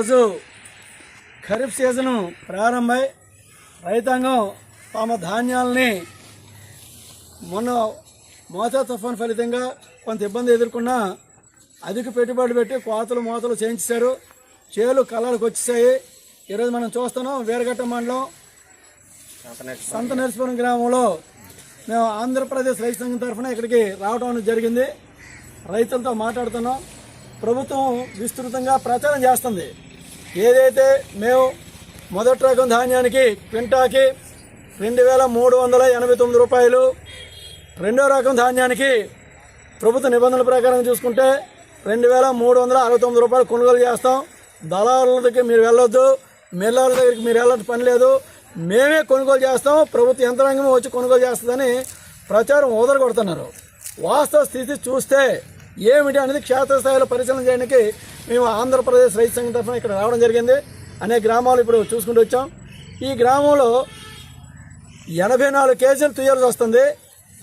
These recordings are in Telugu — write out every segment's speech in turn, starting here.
ఈరోజు ఖరీఫ్ సీజను ప్రారంభమై రైతాంగం తమ ధాన్యాలని మొన్న మోతా తుఫాన్ ఫలితంగా కొంత ఇబ్బంది ఎదుర్కొన్న అధిక పెట్టుబడి పెట్టి కోతలు మోతలు చేయించారు. చేలు కళ్ళకు వచ్చేసాయి. ఈరోజు మనం చూస్తున్నాం వీరఘట్ట మండలం సంత నరసపురం గ్రామంలో మేము ఆంధ్రప్రదేశ్ రైతు సంఘం తరఫున ఇక్కడికి రావడం జరిగింది. రైతులతో మాట్లాడుతున్నాం. ప్రభుత్వం విస్తృతంగా ప్రచారం చేస్తుంది. ఏదైతే మేము మొదటి రకం ధాన్యానికి క్వింటాకి 2389 రూపాయలు, రెండో రకం ధాన్యానికి ప్రభుత్వ నిబంధనల ప్రకారం చూసుకుంటే 2369 రూపాయలు కొనుగోలు చేస్తాం. దళారుల దగ్గర మీరు వెళ్ళొద్దు, మిల్లర్ల దగ్గరికి మీరు వెళ్ళాల్సిన పని లేదు, మేమే కొనుగోలు చేస్తాం, ప్రభుత్వ యంత్రాంగం వచ్చి కొనుగోలు చేస్తుందని ప్రచారం కొడుతున్నారు. వాస్తవ స్థితి చూస్తే ఏమిటి అనేది క్షేత్రస్థాయిలో పరిశీలన చేయడానికి మేము ఆంధ్రప్రదేశ్ రైతు సంఘం తరఫున ఇక్కడ రావడం జరిగింది. అనేక గ్రామాలు ఇప్పుడు చూసుకుంటూ వచ్చాం. ఈ గ్రామంలో 84 కేజీలు తుయ్యాల్సి వస్తుంది.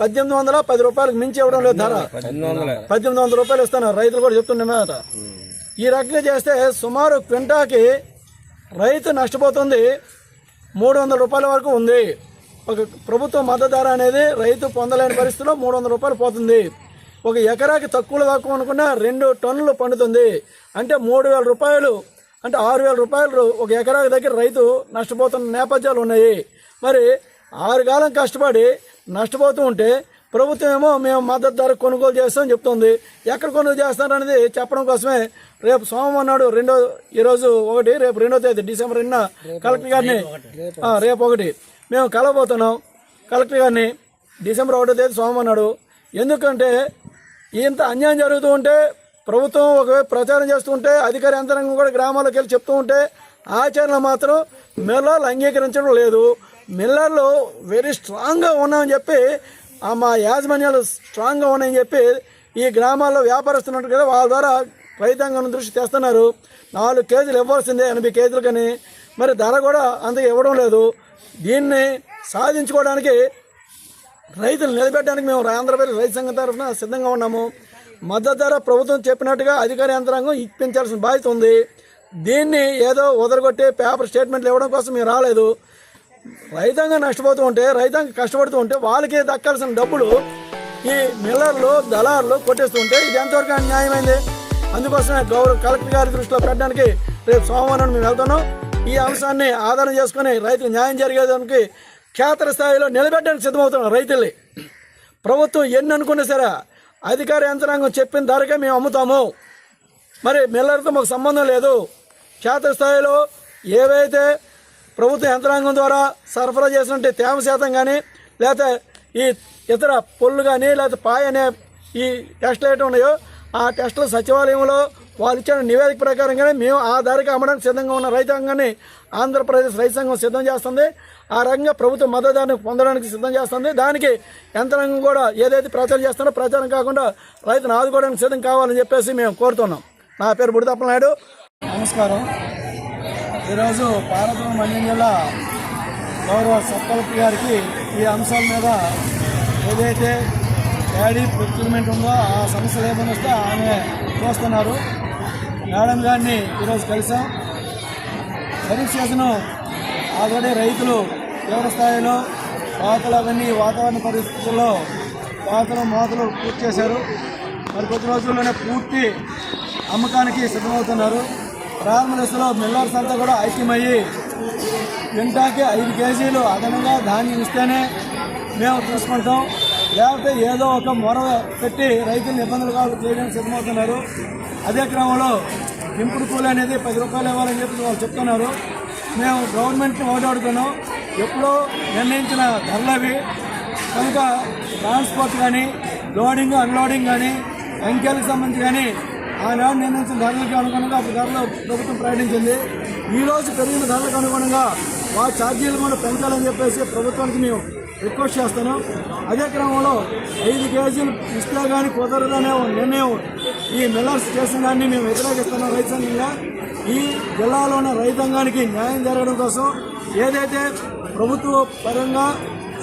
1810 రూపాయలకు మించి ఇవ్వడం లేదు. ధర 1800 రూపాయలు ఇస్తున్నారు. రైతులు కూడా చెప్తున్నమాట. ఈ రకంగా చేస్తే సుమారు క్వింటాకి రైతు నష్టపోతుంది 300 రూపాయల వరకు ఉంది. ఒక ప్రభుత్వ మద్దతు ధర అనేది రైతు పొందలేని పరిస్థితిలో 300 రూపాయలు పోతుంది. ఒక ఎకరాకి తక్కువ అనుకున్నా 2 టన్నులు పండుతుంది. అంటే 3000 రూపాయలు, అంటే 6000 రూపాయలు ఒక ఎకరాకి దగ్గర రైతు నష్టపోతున్న నేపథ్యాలు ఉన్నాయి. మరి 6 కాలం కష్టపడి నష్టపోతూ ఉంటే ప్రభుత్వం ఏమో మేము మద్దతు ధర కొనుగోలు చేస్తామని చెప్తుంది. ఎక్కడ కొనుగోలు చేస్తారనేది చెప్పడం కోసమే రేపు సోమవారం నాడు ఈరోజు 1, రేపు 2వ తేదీ డిసెంబర్ 2న కలెక్టర్ గారిని, రేపు 1 మేము కలవబోతున్నాం కలెక్టర్ గారిని డిసెంబర్ 1వ తేదీ సోమవారం నాడు. ఎందుకంటే ఇంత అన్యాయం జరుగుతూ ఉంటే ప్రభుత్వం ఒకవైపు ప్రచారం చేస్తూ ఉంటే అధికార యంత్రాంగం కూడా గ్రామాల్లోకి వెళ్ళి చెప్తూ ఉంటే ఆచరణ మాత్రం మిల్లర్లు అంగీకరించడం లేదు. మిల్లర్లు వెరీ స్ట్రాంగ్గా ఉన్నామని చెప్పి, మా యాజమాన్యాలు స్ట్రాంగ్గా ఉన్నాయని చెప్పి ఈ గ్రామాల్లో వ్యాపారస్తున్నట్టు కదా వాళ్ళ ద్వారా రైతాంగం దృష్టి తెస్తున్నారు. 4 కేజీలు ఇవ్వాల్సిందే 80 కేజీలు కానీ మరి ధర కూడా అంతగా ఇవ్వడం లేదు. దీన్ని సాధించుకోవడానికి రైతులు నిలబెట్టడానికి మేము ఆంధ్రప్రదేశ్ రైతు సంఘం తరఫున సిద్ధంగా ఉన్నాము. మద్దతు ధర ప్రభుత్వం చెప్పినట్టుగా అధికార యంత్రాంగం ఇప్పించాల్సిన బాధ్యత ఉంది. దీన్ని ఏదో వదలగొట్టి పేపర్ స్టేట్మెంట్లు ఇవ్వడం కోసం మేము రాలేదు. రైతాంగం నష్టపోతూ ఉంటే, రైతాంగం కష్టపడుతూ ఉంటే వాళ్ళకి దక్కాల్సిన డబ్బులు ఈ మిల్లర్లు దళారులు కొట్టేస్తూ ఉంటే ఇది ఎంతవరకు న్యాయమైంది? అందుకోసమే కలెక్టర్ గారి దృష్టిలో పెట్టడానికి రేపు సోమవారం మేము వెళ్తున్నాం. ఈ అంశాన్ని ఆధారం చేసుకుని రైతులకు న్యాయం జరిగేదానికి క్షేత్రస్థాయిలో నిలబెట్టడానికి సిద్ధమవుతున్నాం. రైతుల్ని ప్రభుత్వం ఎన్ని అనుకున్నా సరే అధికార యంత్రాంగం చెప్పిన ధరకే మేము అమ్ముతాము. మరి మిల్లర్తో మాకు సంబంధం లేదు. క్షేత్రస్థాయిలో ఏవైతే ప్రభుత్వ యంత్రాంగం ద్వారా సరఫరా చేసినట్టు తేమ శాతం కానీ, లేకపోతే ఈ ఇతర పొల్లు కానీ, లేకపోతే పాయ అనే ఈ టెస్టులు ఏటో ఉన్నాయో ఆ టెస్టులు సచివాలయంలో వాళ్ళు ఇచ్చిన నివేదిక ప్రకారంగానే మేము ఆ ధరకి అమ్మడానికి సిద్ధంగా ఉన్న రైతాంగాన్ని ఆంధ్రప్రదేశ్ రైతు సంఘం సిద్ధం చేస్తుంది. ఆ రకంగా ప్రభుత్వ మద్దతు ధరను పొందడానికి సిద్ధం చేస్తుంది. దానికి యంత్రాంగం కూడా ఏదైతే ప్రచారం చేస్తున్నారో ప్రచారం కాకుండా రైతును ఆదుకోవడానికి సిద్ధం కావాలని చెప్పేసి మేము కోరుతున్నాం. నా పేరు బుడితప్పల నాయుడు. నమస్కారం. ఈరోజు పార్వతీపురం మండ్యం జిల్లా గౌరవ సబ్ కలెక్టర్ గారికి ఈ అంశాల మీద ఏదైతే డాడీ ప్రొక్యూర్మెంట్ ఉందో ఆ సమస్యలు ఏమైనా వస్తే ఆమె చూస్తున్నారు. మేడం గారిని ఈరోజు కలిసాం. ఖరీఫ్ సీజను ఆల్రెడీ రైతులు తీవ్ర స్థాయిలో కోతలు అవన్నీ వాతావరణ పరిస్థితుల్లో కోతలు మోతలు పూర్తి చేశారు. మరి కొద్ది రోజుల్లోనే పూర్తి అమ్మకానికి సిద్ధమవుతున్నారు. ప్రారంభ దశలో మిల్లర్స్ అంతా కూడా ఐక్యమయ్యి క్వింటాకి 5 కేజీలు అదనంగా ధాన్యం ఇస్తేనే మేము తీసుకుంటాం, లేకపోతే ఏదో ఒక మొర పెట్టి రైతులను ఇబ్బందులు చేయడానికి సిద్ధమవుతున్నారు. అదే క్రమంలో ఇంపుడు కూలి అనేది 10 రూపాయలు ఇవ్వాలని చెప్పి వాళ్ళు చెప్తున్నారు. మేము గవర్నమెంట్ని ఓటాడుతున్నాం. ఎప్పుడో నిర్ణయించిన ధరలవి కనుక ట్రాన్స్పోర్ట్ కానీ, లోడింగ్ అన్లోడింగ్ కానీ, అంకెలకు సంబంధించి కానీ ఆనాడు నిర్ణయించిన ధరలకు అనుగుణంగా అప్పుడు ధరలు ప్రభుత్వం ప్రకటించింది. ఈరోజు పెరిగిన ధరలకు అనుగుణంగా వాటి ఛార్జీలు కూడా పెంచాలని చెప్పేసి ప్రభుత్వానికి మేము రిక్వెస్ట్ చేస్తున్నాం. అదే క్రమంలో 5 కేజీలు ఇస్తే కానీ కుదరదనే నిర్ణయం ఈ మిల్లర్స్ చేసిన దాన్ని మేము వ్యతిరేకిస్తున్నాం. రైతు సంఘంగా ఈ జిల్లాలో ఉన్న రైతాంగానికి న్యాయం జరగడం కోసం ఏదైతే ప్రభుత్వ పరంగా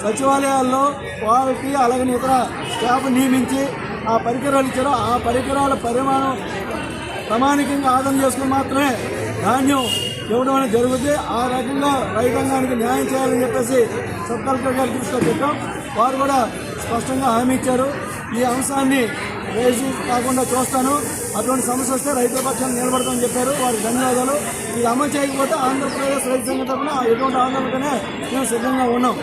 సచివాలయాల్లో క్వాలిటీ అలాగే ఇతర స్టాఫ్ నియమించి ఆ పరికరాలు ఇచ్చారో ఆ పరికరాల పరిమాణం ప్రామాణికంగా ఆదాయం చేసుకుని మాత్రమే ధాన్యం ఇవ్వడం అనేది జరుగుతుంది. ఆ రకంగా రైతాంగానికి న్యాయం చేయాలని చెప్పేసి సబ్ కలెక్టర్ గారు తీసుకొచ్చాం. వారు కూడా స్పష్టంగా హామీ ఇచ్చారు. ఈ అంశాన్ని రేసి కాకుండా చూస్తాను, అటువంటి సమస్య వస్తే రైతుల పక్షాన్ని నిలబడతామని చెప్పారు. వారికి ధన్యవాదాలు. ఇది అమలు చేయకపోతే ఆంధ్రప్రదేశ్ రైతు సంఘ తరఫున ఎటువంటి ఆందోళనకనే మేము సిద్ధంగా ఉన్నాం.